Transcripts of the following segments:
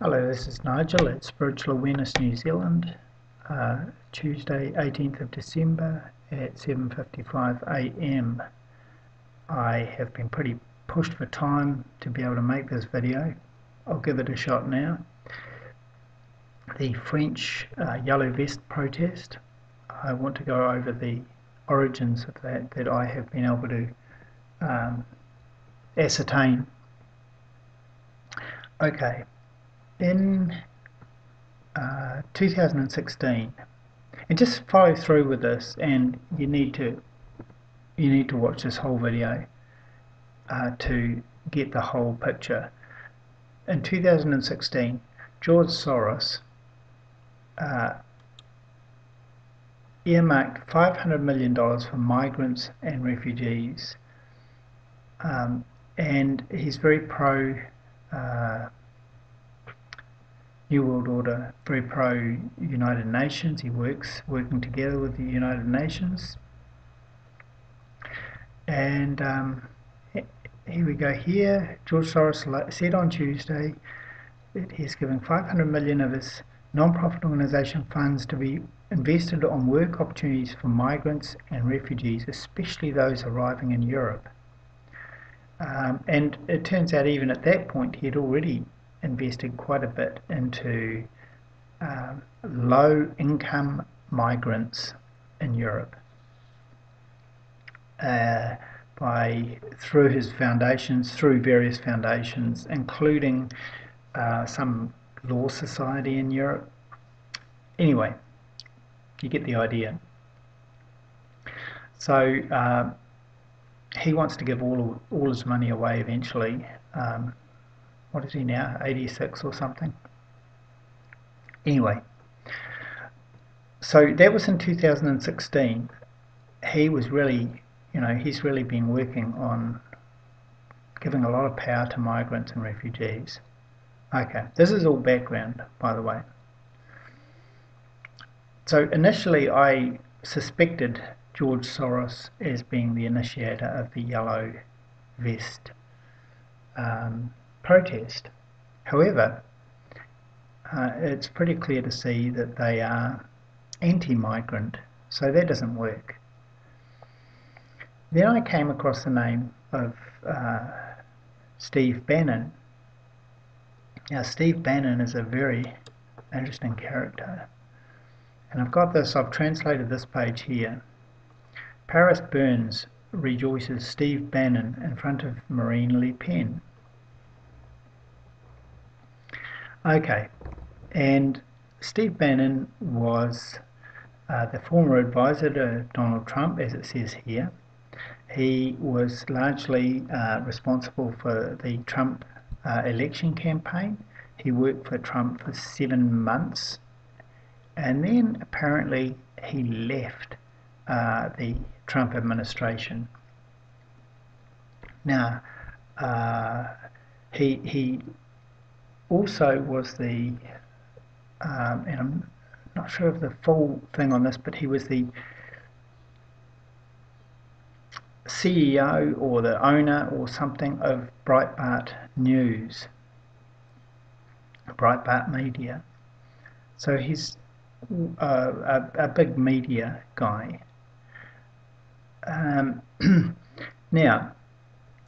Hello, this is Nigel at Spiritual Awareness New Zealand, Tuesday 18th of December at 7:55 a.m. I have been pretty pushed for time to be able to make this video. I'll give it a shot now. The French Yellow Vest protest. I want to go over the origins of that I have been able to ascertain. Okay. In 2016, and just follow through with this, and you need to watch this whole video to get the whole picture. In 2016, George Soros earmarked $500 million for migrants and refugees, and he's very pro New World Order, very pro United Nations. He working together with the United Nations. And here we go here. George Soros said on Tuesday that he's giving $500 million of his non-profit organisation funds to be invested on work opportunities for migrants and refugees, especially those arriving in Europe. And it turns out even at that point he had already invested quite a bit into low-income migrants in Europe through his foundations, through various foundations, including some law society in Europe. Anyway, you get the idea. So he wants to give all his money away eventually. What is he now, 86 or something? Anyway, so that was in 2016. He was really, he's really been working on giving a lot of power to migrants and refugees. Okay, this is all background, by the way. So initially I suspected George Soros as being the initiator of the Yellow Vest protest. However, it's pretty clear to see that they are anti-migrant, so that doesn't work. Then I came across the name of Steve Bannon. Now, Steve Bannon is a very interesting character, and I've translated this page here. Paris Burns rejoices Steve Bannon in front of Marine Le Pen. Okay, and Steve Bannon was the former advisor to Donald Trump, as it says here. He was largely responsible for the Trump election campaign. He worked for Trump for 7 months, and then apparently he left the Trump administration. Now, he also was the, and I'm not sure of the full thing on this, but he was the CEO or the owner or something of Breitbart News, Breitbart Media. So he's a big media guy. Now,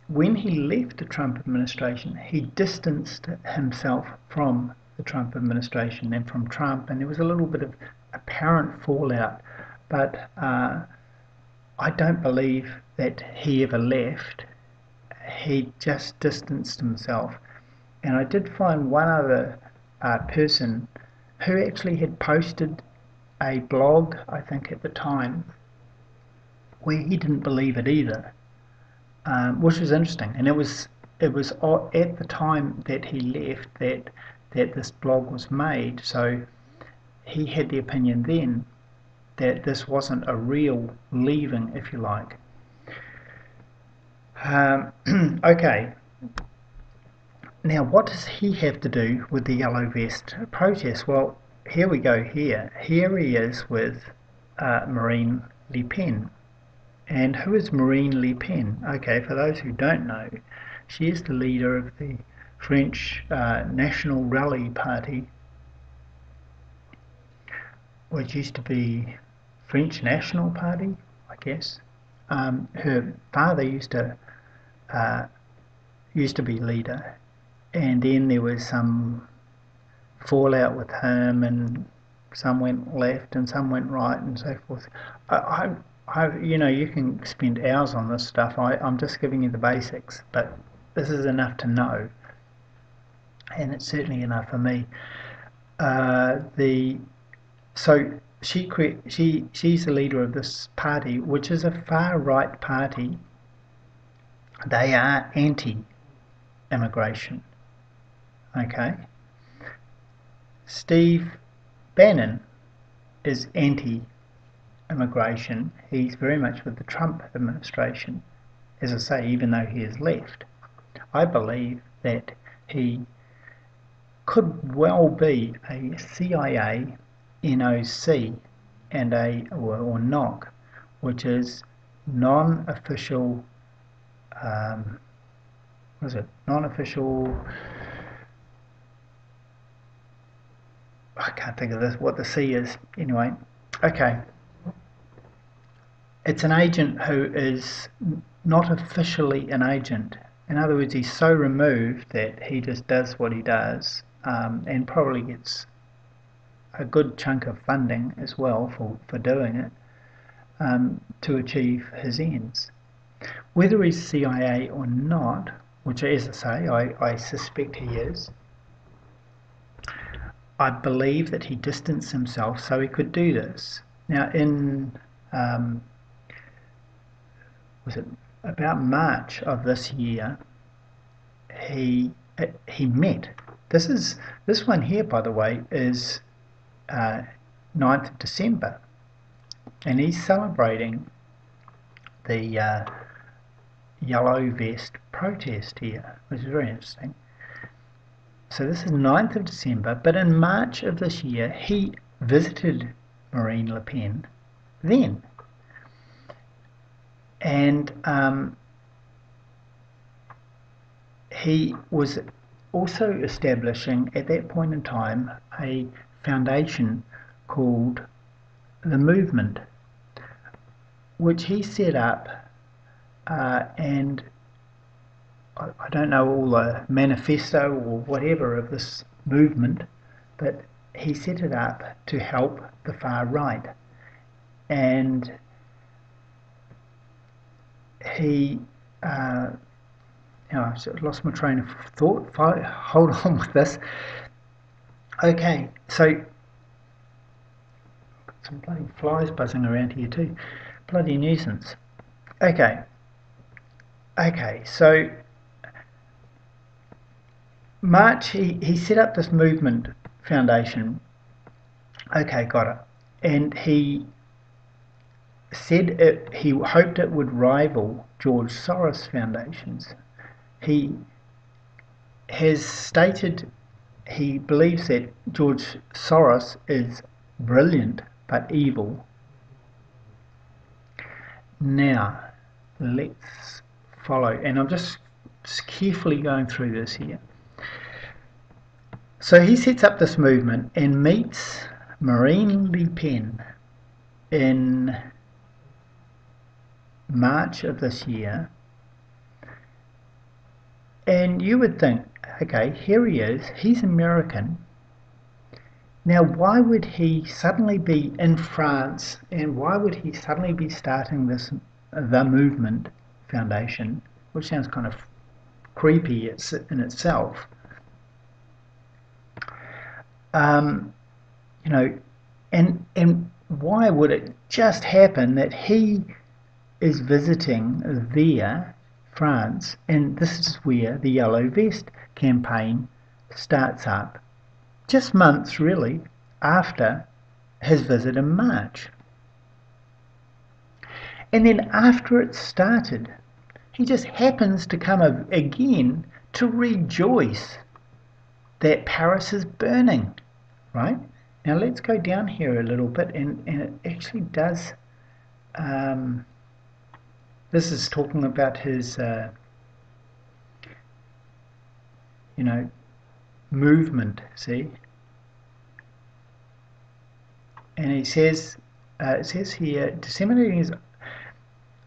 when he left the Trump administration, he distanced himself from the Trump administration and from Trump, and there was a little bit of apparent fallout, but I don't believe that he ever left. He just distanced himself. And I did find one other person who actually had posted a blog, I think at the time, where he didn't believe it either, which was interesting. And it was at the time that he left that this blog was made. So he had the opinion then that this wasn't a real leaving, if you like. Okay. Now, what does he have to do with the Yellow Vest protest? Well, here we go here. Here he is with Marine Le Pen. And who is Marine Le Pen? Okay, for those who don't know, she is the leader of the French National Rally Party, which used to be French National Party, I guess. Her father uh, used to be leader, and then there was some fallout with him, and some went left and some went right, and so forth. You can spend hours on this stuff. I'm just giving you the basics, but this is enough to know, and it's certainly enough for me. The so she's the leader of this party, which is a far right party. They are anti-immigration. Okay, Steve Bannon is anti-immigration. He's very much with the Trump administration. As I say, even though he has left, I believe that he could well be a CIA NOC and or NOC, which is non-official. What is it? Non-official. I can't think of this. What the C is anyway. Okay, it's an agent who is not officially an agent. In other words, he's so removed that he just does what he does, and probably gets a good chunk of funding as well for doing it, to achieve his ends. Whether he's CIA or not, which, as I say, I suspect he is, I believe that he distanced himself so he could do this. Now, in was it about March of this year, he met. This one here, by the way, is 9th of December, and he's celebrating the yellow vest protest here, which is very interesting. So this is 9th of December, but in March of this year, he visited Marine Le Pen then. And he was also establishing, at that point in time, a foundation called The Movement, which he set up, and I don't know all the manifesto or whatever of this movement, but he set it up to help the far right. And he, I've lost my train of thought. Hold on with this. Okay, so some bloody flies buzzing around here too. Bloody nuisance. Okay, so March, he set up this movement foundation. Okay, got it. And he said he hoped it would rival George Soros foundations. He has stated he believes that George Soros is brilliant but evil. Now, let's follow, and I'm just carefully going through this here. So he sets up this movement and meets Marine Le Pen in March of this year, and you would think, okay, here he is, he's American. Now, why would he suddenly be in France, and why would he suddenly be starting this The Movement Foundation, which sounds kind of creepy in itself? And why would it just happen that he is visiting there, France, and this is where the Yellow Vest campaign starts up, just months really after his visit in March. And then after it started, he just happens to come again to rejoice that Paris is burning, right? Now let's go down here a little bit, and it actually does, this is talking about his movement, see? And it says here, disseminating his...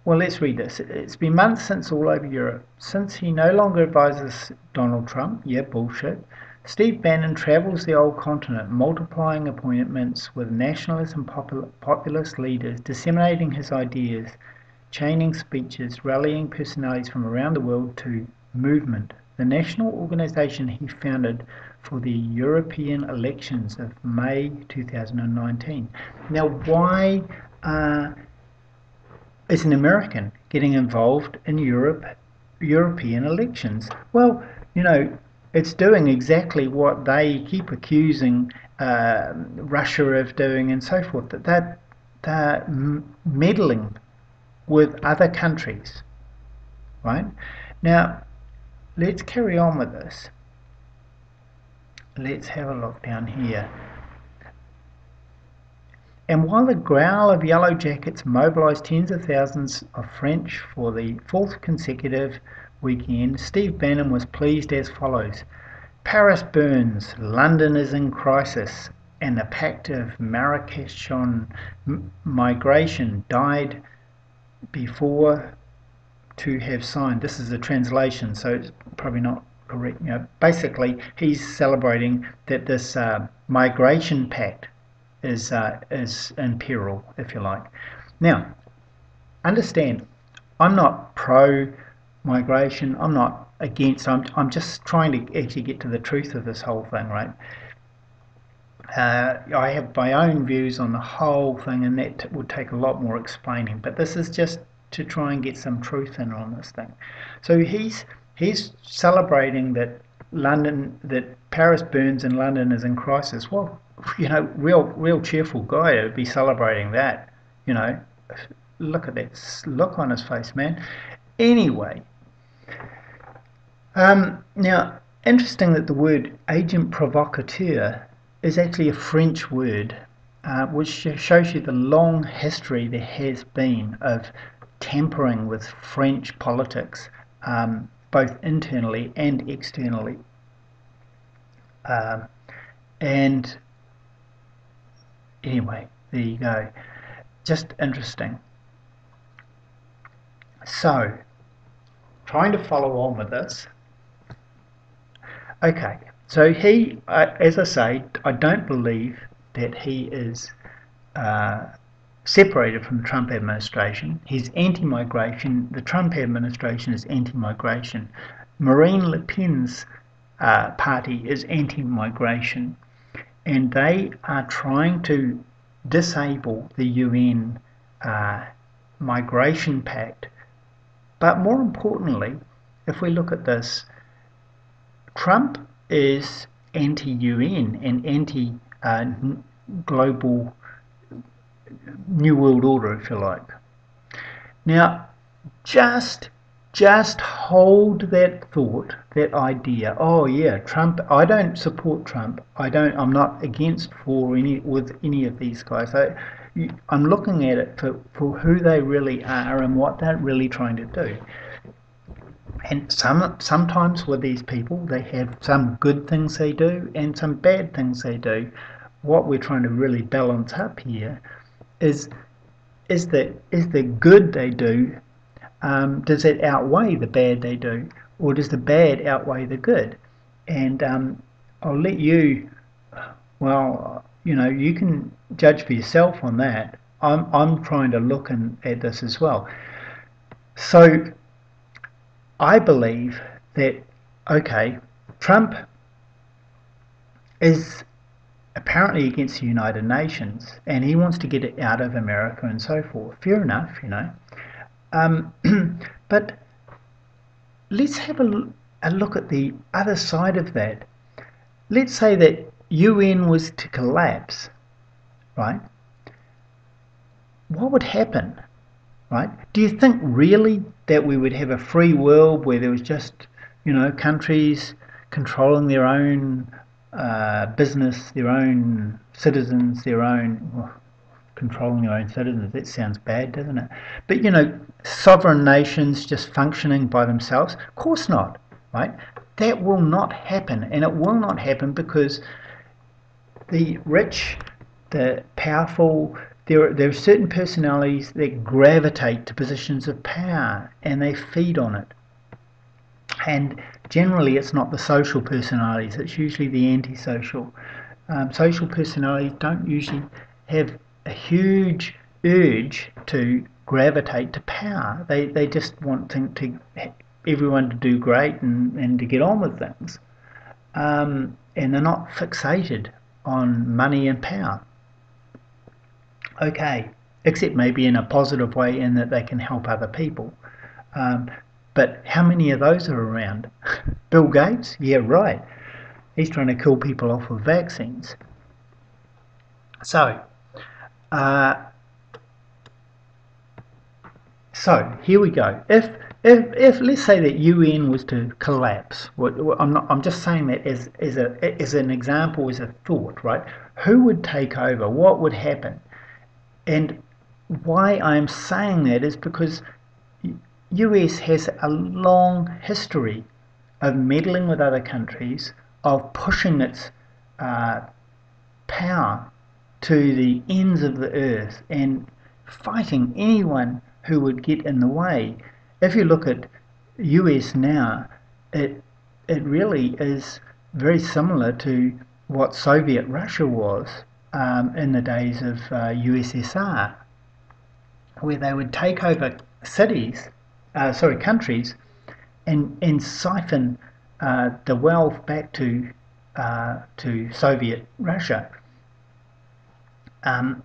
Well, let's read this. It's been months since all over Europe, since he no longer advises Donald Trump, yeah, bullshit, Steve Bannon travels the old continent, multiplying appointments with nationalist and populist leaders, disseminating his ideas, chaining speeches, rallying personalities from around the world to Movement, the national organisation he founded for the European elections of May 2019. Now, why is an American getting involved in European elections? Well, it's doing exactly what they keep accusing Russia of doing and so forth, that they're meddling with other countries, right? Now, let's carry on with this. Let's have a look down here. And while the growl of yellow jackets mobilised tens of thousands of French for the fourth consecutive weekend, Steve Bannon was pleased as follows. Paris burns, London is in crisis, and the pact of Marrakesh on migration died before to have signed. This is a translation, so it's probably not correct. Basically, he's celebrating that this migration pact is in peril, if you like. Now, understand, I'm not pro-migration. I'm not against. I'm just trying to actually get to the truth of this whole thing, right? I have my own views on the whole thing, and that would take a lot more explaining. But this is just to try and get some truth in on this thing. So he's celebrating that Paris burns and London is in crisis. Well, real cheerful guy to be celebrating that. Look at that look on his face, man. Anyway, now interesting that the word agent provocateur is actually a French word, which shows you the long history there has been of tampering with French politics, both internally and externally. And anyway, there you go. Just interesting. So, trying to follow on with this. Okay, so he, as I say, I don't believe that he is separated from the Trump administration. He's anti-migration. The Trump administration is anti-migration. Marine Le Pen's party is anti-migration, and they are trying to disable the UN migration pact. But more importantly, if we look at this, Trump is anti-UN and anti-global New World Order, if you like. Now, just hold that thought, that idea. Oh yeah, Trump. I don't support Trump. I'm not against with any of these guys. I'm looking at it for who they really are and what they're really trying to do. And sometimes with these people, they have some good things they do and some bad things they do. What we're trying to really balance up here is the good they do, does it outweigh the bad they do, or does the bad outweigh the good? And I'll let you, well, you can judge for yourself on that. I'm trying to look at this as well. So I believe that, okay, Trump is apparently against the United Nations, and he wants to get it out of America and so forth. Fair enough, but let's have a look at the other side of that. Let's say that UN was to collapse, right? What would happen, right? Do you think really that we would have a free world where there was just, countries controlling their own business, their own citizens, controlling their own citizens? That sounds bad, doesn't it? But sovereign nations just functioning by themselves? Of course not, right? that will not happen, and it will not happen because the rich, the powerful, there are certain personalities that gravitate to positions of power and they feed on it. And generally it's not the social personalities, it's usually the antisocial. Social personalities don't usually have a huge urge to gravitate to power. They just want everyone to do great and to get on with things. And they're not fixated on money and power. Okay, except maybe in a positive way in that they can help other people. But how many of those are around? Bill Gates? Yeah, right. He's trying to kill people off with vaccines. So here we go. If let's say that UN was to collapse, I'm just saying that as an example, as a thought, right? Who would take over? What would happen? And why I'm saying that is because US has a long history of meddling with other countries, of pushing its power to the ends of the earth and fighting anyone who would get in the way. If you look at US now, it really is very similar to what Soviet Russia was in the days of USSR, where they would take over countries, and siphon the wealth back to Soviet Russia. And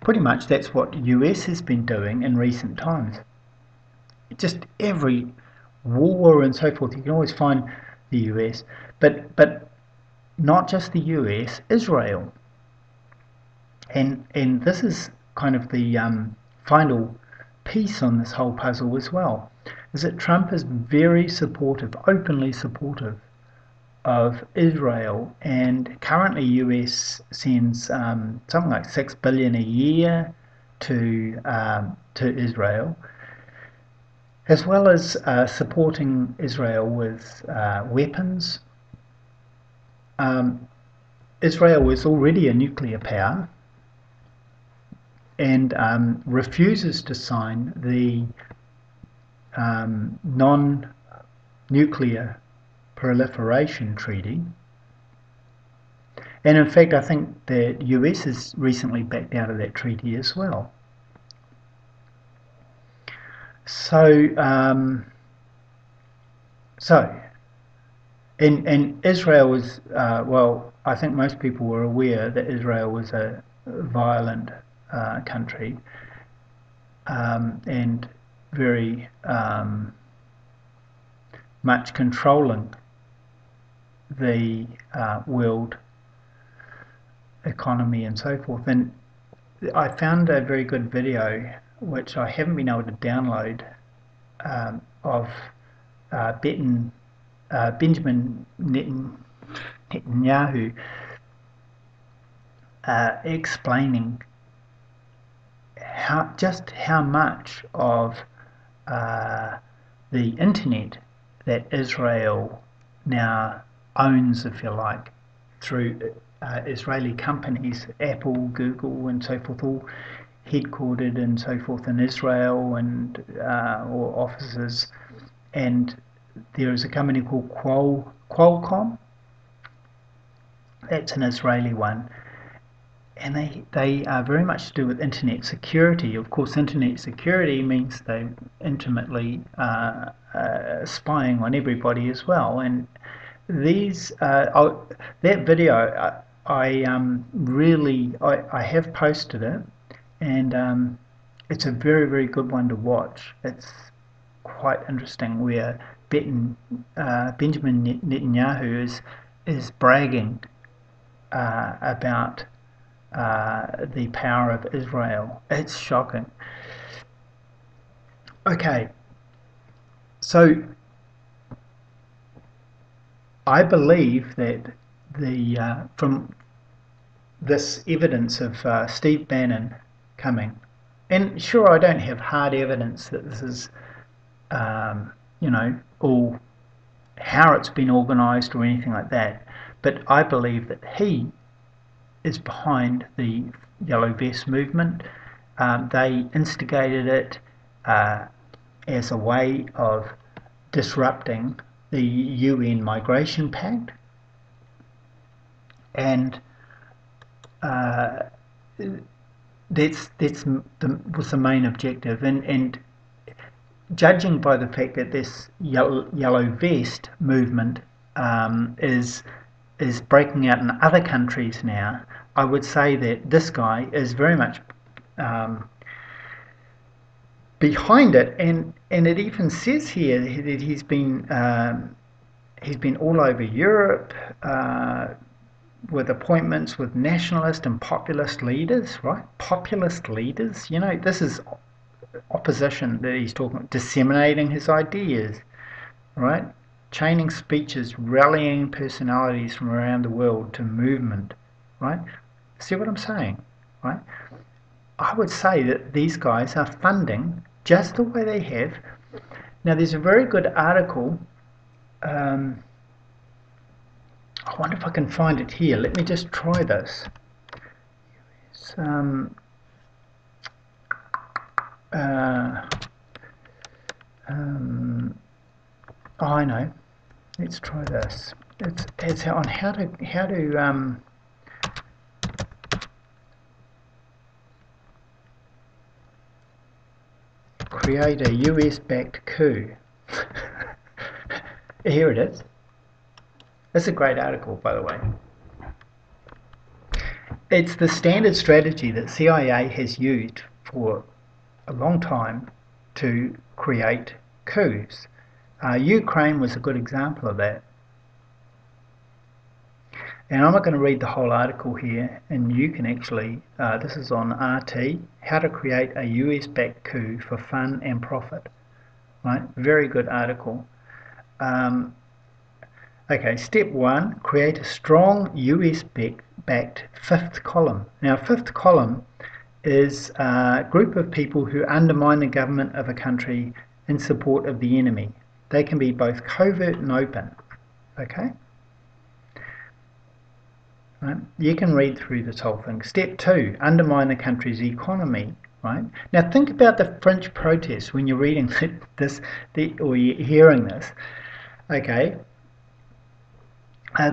pretty much that's what US has been doing in recent times. Just every war and so forth, you can always find the US, but not just the US, Israel. And this is kind of the final piece on this whole puzzle as well, is that Trump is very supportive, openly supportive of Israel, and currently US sends something like $6 billion a year to Israel, as well as supporting Israel with weapons. Israel is already a nuclear power and refuses to sign the non-nuclear proliferation treaty. And in fact, I think the US has recently backed out of that treaty as well. So Israel was, well, I think most people were aware that Israel was a violent country and very much controlling the world economy and so forth. And I found a very good video, which I haven't been able to download, of Benjamin Netanyahu explaining how much of the internet that Israel now owns, if you like, through Israeli companies, Apple, Google, and so forth, all headquartered and so forth in Israel, and or offices. And there is a company called Qualcomm. That's an Israeli one, and they are very much to do with internet security. Of course, internet security means they're intimately spying on everybody as well. And these that video, I have posted it, and it's a very, very good one to watch. It's quite interesting, where Benjamin Netanyahu is bragging about the power of Israel. It's shocking. Okay, so I believe that from this evidence of Steve Bannon coming, and sure, I don't have hard evidence that this is all how it's been organised or anything like that, but I believe that he is behind the Yellow Vest movement. They instigated it as a way of disrupting the UN Migration Pact, and was the main objective. And judging by the fact that this yellow vest movement is breaking out in other countries now, I would say that this guy is very much behind it, and it even says here that he's been all over Europe with appointments with nationalist and populist leaders, right? Populist leaders, this is opposition that he's talking about, disseminating his ideas, right? Chaining speeches, rallying personalities from around the world to movement, right? See what I'm saying, right? I would say that these guys are funding just the way they have. Now, there's a very good article. I wonder if I can find it here. Let me just try this. Oh, I know. Let's try this. It's on how to create a US-backed coup. Here it is. It's a great article, by the way. It's the standard strategy that CIA has used for a long time to create coups. Ukraine was a good example of that. And I'm not going to read the whole article here, and you can actually, this is on RT, how to create a US-backed coup for fun and profit. Right? Very good article. Okay, step 1, create a strong US-backed fifth column. Now, fifth column is a group of people who undermine the government of a country in support of the enemy. They can be both covert and open. Okay? Right? You can read through this whole thing. Step 2, undermine the country's economy. Right? Now think about the French protests when you're reading this or you're hearing this. Okay?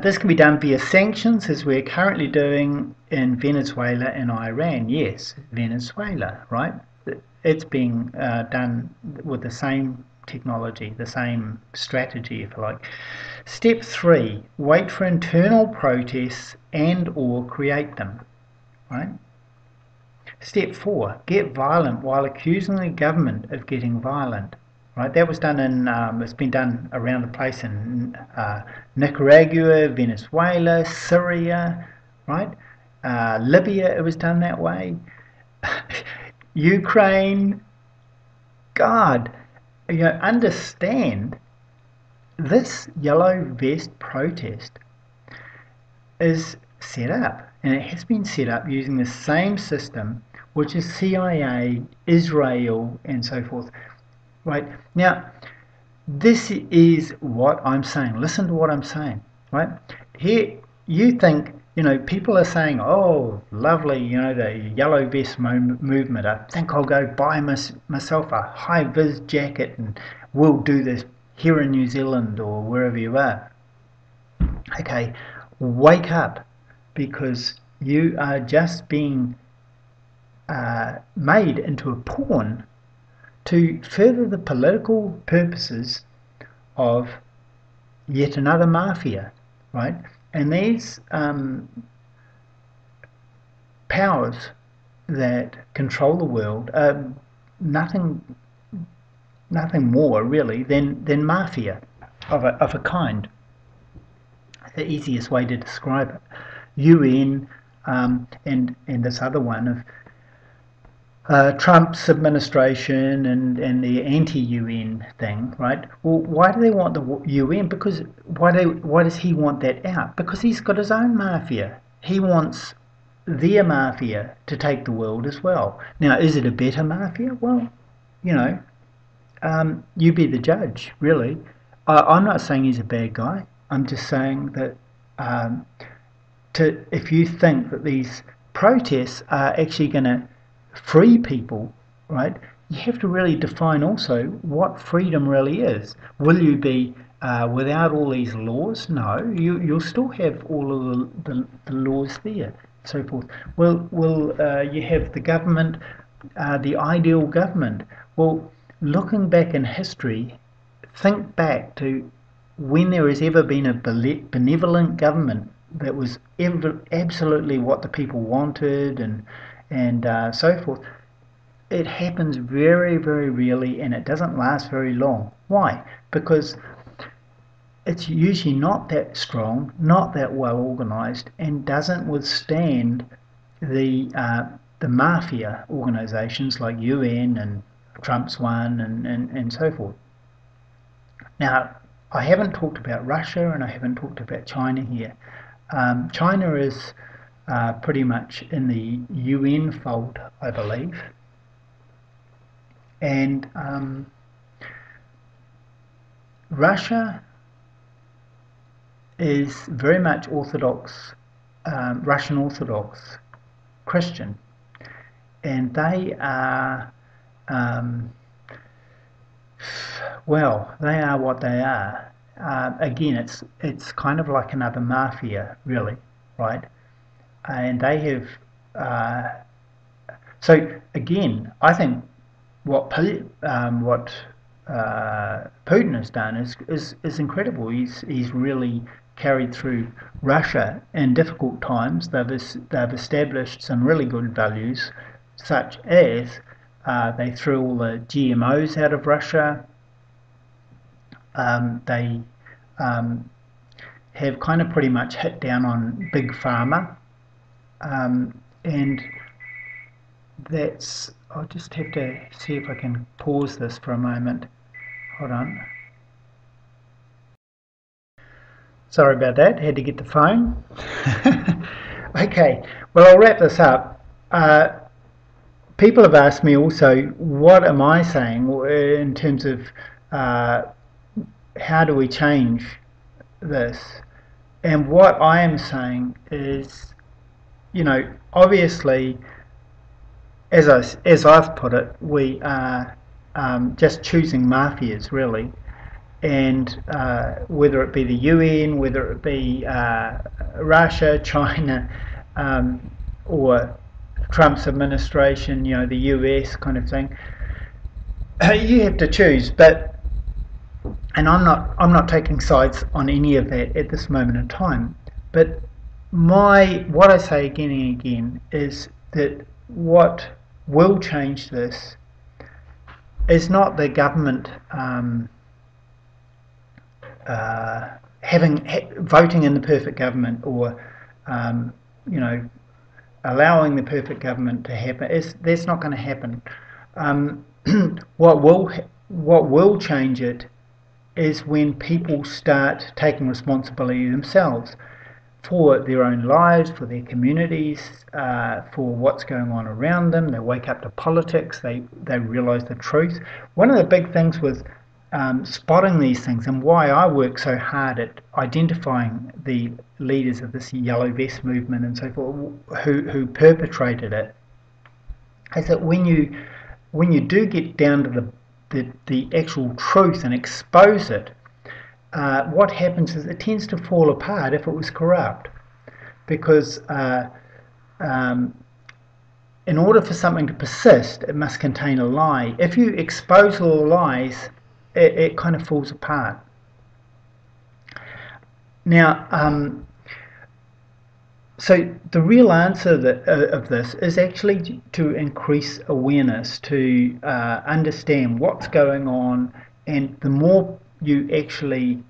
This can be done via sanctions, as we're currently doing in Venezuela and Iran. Yes, Venezuela, right? It's being done with the same technology, the same strategy, if you like. Step 3, wait for internal protests and or create them, right? Step 4, get violent while accusing the government of getting violent. Right, that was done in. It's been done around the place in Nicaragua, Venezuela, Syria, right? Libya, it was done that way. Ukraine. God, understand. This yellow vest protest is set up, and it has been set up using the same system, which is CIA, Israel, and so forth. Right, now this is what I'm saying. Listen to what I'm saying. Right, here you think, people are saying, oh lovely, the yellow vest movement, I think I'll go buy myself a high vis jacket and we'll do this here in New Zealand or wherever you are. Okay, wake up, because you are just being made into a pawn to further the political purposes of yet another mafia, right? And these powers that control the world are nothing more really than mafia of a kind. The easiest way to describe it. UN and this other one of Trump's administration and the anti-UN thing, right? Well, why do they want the UN? Because why does he want that out? Because he's got his own mafia. He wants their mafia to take the world as well. Now, is it a better mafia? Well, You be the judge, really. I'm not saying he's a bad guy. I'm just saying that um, if you think that these protests are actually going to free people, right? You have to really define also what freedom really is. Will you be without all these laws? No, you'll still have all of the laws there, so forth. Will you have the government, the ideal government? Well, looking back in history, think back to when there has ever been a benevolent government that was absolutely what the people wanted and so forth. It happens very, very rarely, and it doesn't last very long. Why? Because it's usually not that strong, not that well organised, and doesn't withstand the mafia organisations like UN and Trump's one and so forth. Now, I haven't talked about Russia and I haven't talked about China here. China is pretty much in the UN fold, I believe. And Russia is very much Orthodox, Russian Orthodox Christian. And they are, well, they are what they are. Again, it's kind of like another mafia, really, right? And they have. So again, I think what Putin has done is incredible. He's really carried through Russia in difficult times. They've established some really good values, such as they threw all the GMOs out of Russia. They have kind of pretty much hit down on big pharma, and that's. I'll just have to see if I can pause this for a moment. Hold on. Sorry about that. Had to get the phone. Okay. Well, I'll wrap this up. People have asked me also, what am I saying in terms of how do we change this? And what I am saying is, obviously, as I've put it, we are just choosing mafias, really. And whether it be the UN, whether it be Russia, China, or Trump's administration, the US kind of thing, you have to choose. And I'm not taking sides on any of that at this moment in time. But what I say again and again is that what will change this is not the government voting in the perfect government or allowing the perfect government to happen. That's not going to happen. What will change it is when people start taking responsibility themselves for their own lives, for their communities, for what's going on around them. They wake up to politics. They realise the truth. One of the big things with spotting these things, and why I work so hard at identifying the leaders of this yellow vest movement and so forth, who perpetrated it, is that when you do get down to the actual truth and expose it, what happens is it tends to fall apart if it was corrupt, because in order for something to persist, it must contain a lie. If you expose all the lies, it kind of falls apart. Now, so the real answer of this is actually to increase awareness, to understand what's going on, and the more you actually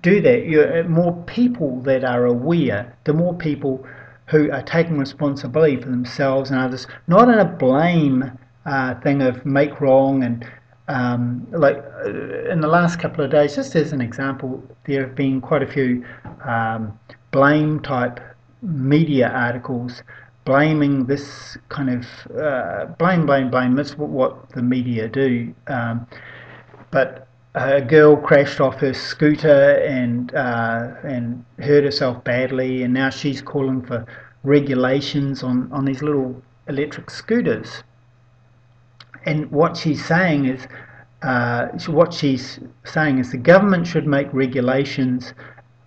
do that, more people that are aware, the more people who are taking responsibility for themselves and others, not in a blame thing of make wrong and like in the last couple of days, just as an example, there have been quite a few blame type media articles blaming this kind of blame. That's what the media do. But a girl crashed off her scooter and hurt herself badly, and now she's calling for regulations on these little electric scooters. And what she's saying is the government should make regulations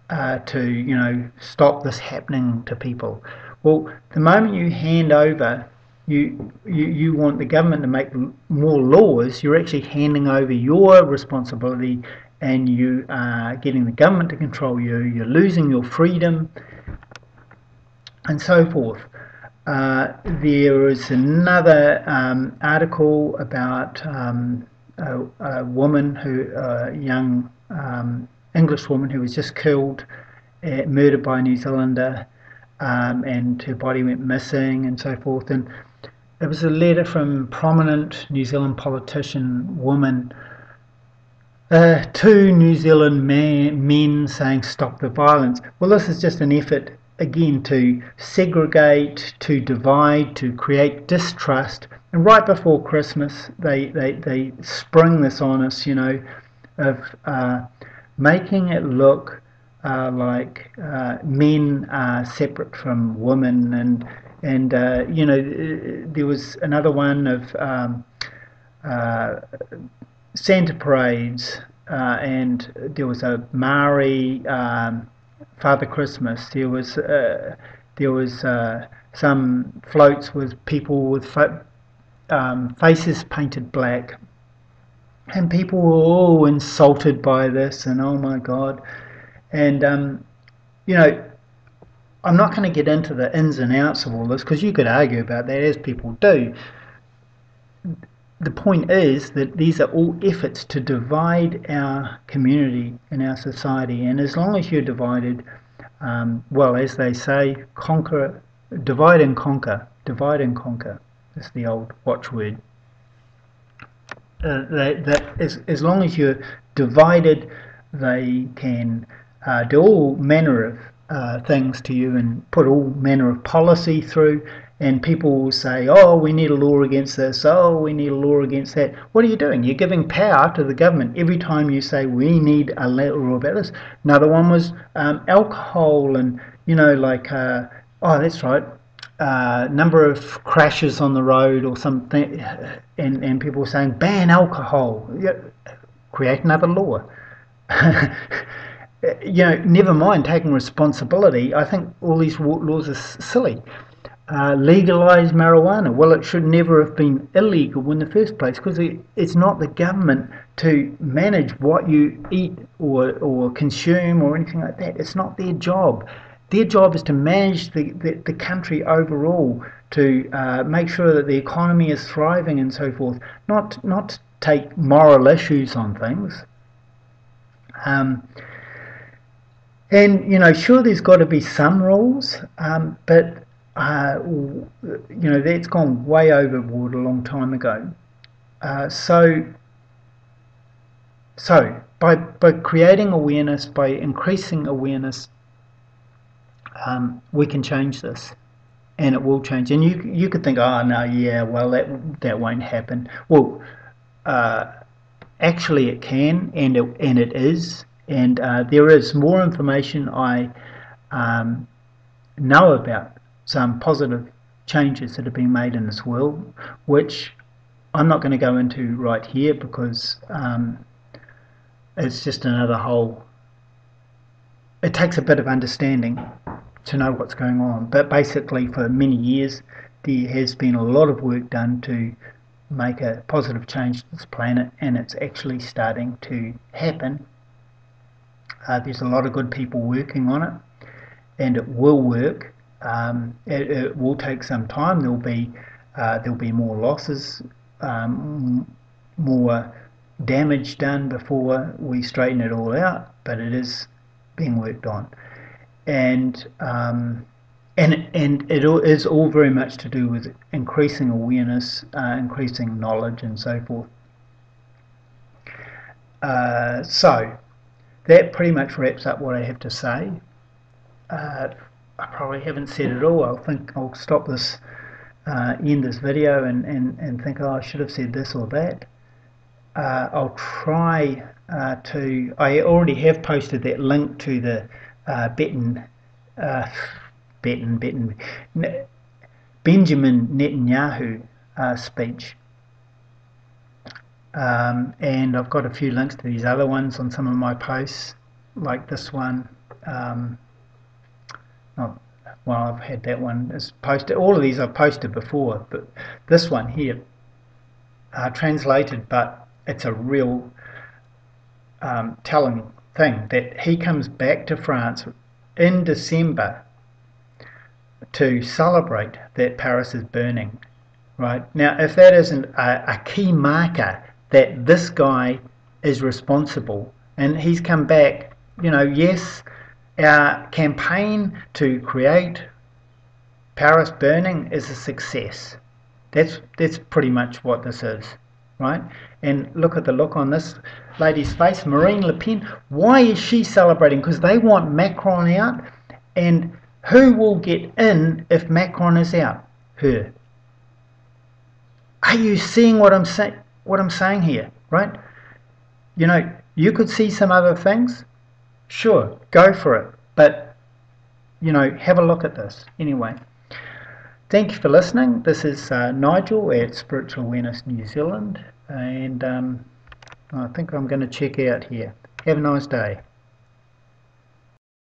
to stop this happening to people. Well, the moment you hand over, you want the government to make more laws, you're actually handing over your responsibility, and you are getting the government to control you. You're losing your freedom, and so forth. There is another article about a woman a young English woman who was just killed, murdered by a New Zealander, and her body went missing and so forth. And it was a letter from prominent New Zealand politician woman to New Zealand men saying stop the violence. Well, this is just an effort again to segregate, to divide, to create distrust. And right before Christmas, they spring this on us, of making it look like men are separate from women, and there was another one of Santa parades, and there was a Maori Father Christmas. There was some floats with people with faces painted black, and people were all insulted by this, and oh my God. And I'm not going to get into the ins and outs of all this, because you could argue about that, as people do. The point is that these are all efforts to divide our community and our society, and as long as you're divided, well, as they say, divide and conquer. That's the old watchword. As long as you're divided, they can do all manner of things to you and put all manner of policy through, and people will say, oh, we need a law against this, oh, we need a law against that. What are you doing? You're giving power to the government every time you say we need a law about this. Another one was alcohol, and oh, that's right, number of crashes on the road or something, and people were saying ban alcohol. Create another law. Never mind taking responsibility. I think all these laws are silly. Legalise marijuana. Well, it should never have been illegal in the first place, because it's not the government to manage what you eat or consume or anything like that. It's not their job. Their job is to manage the country overall, to make sure that the economy is thriving and so forth, not take moral issues on things. And sure, there's got to be some rules, but that's gone way overboard a long time ago. So by creating awareness, by increasing awareness, we can change this, and it will change. And you could think, oh no, yeah, well that won't happen. Well, actually it can, and it is, and there is more information I know about some positive changes that have been made in this world, which I'm not going to go into right here, because it's just another whole. It takes a bit of understanding to know what's going on, but basically for many years there has been a lot of work done to make a positive change to this planet, and it's actually starting to happen. There's a lot of good people working on it, and it will work. It will take some time. There'll be more losses, more damage done before we straighten it all out, but it is being worked on, and it is all very much to do with increasing awareness, increasing knowledge, and so forth. So that pretty much wraps up what I have to say. I probably haven't said it all. I think I'll stop this, end this video, and think, oh, I should have said this or that. I'll try to. I already have posted that link to the Benjamin Netanyahu speech, and I've got a few links to these other ones on some of my posts, like this one. Well, I've had that one as posted. All of these I've posted before, but this one here, translated, but it's a real telling thing that he comes back to France in December to celebrate that Paris is burning. Right now, if that isn't a key marker that this guy is responsible, and he's come back, yes, our campaign to create Paris burning is a success. That's pretty much what this is, right? And look at the look on this lady's face, Marine Le Pen. Why is she celebrating? Because they want Macron out, and who will get in if Macron is out? Her. Are you seeing what I'm saying? What I'm saying here, right? You could see some other things. Sure, go for it. But have a look at this anyway. Thank you for listening. This is Nigel at Spiritual Awareness New Zealand, and I think I'm going to check out here. Have a nice day.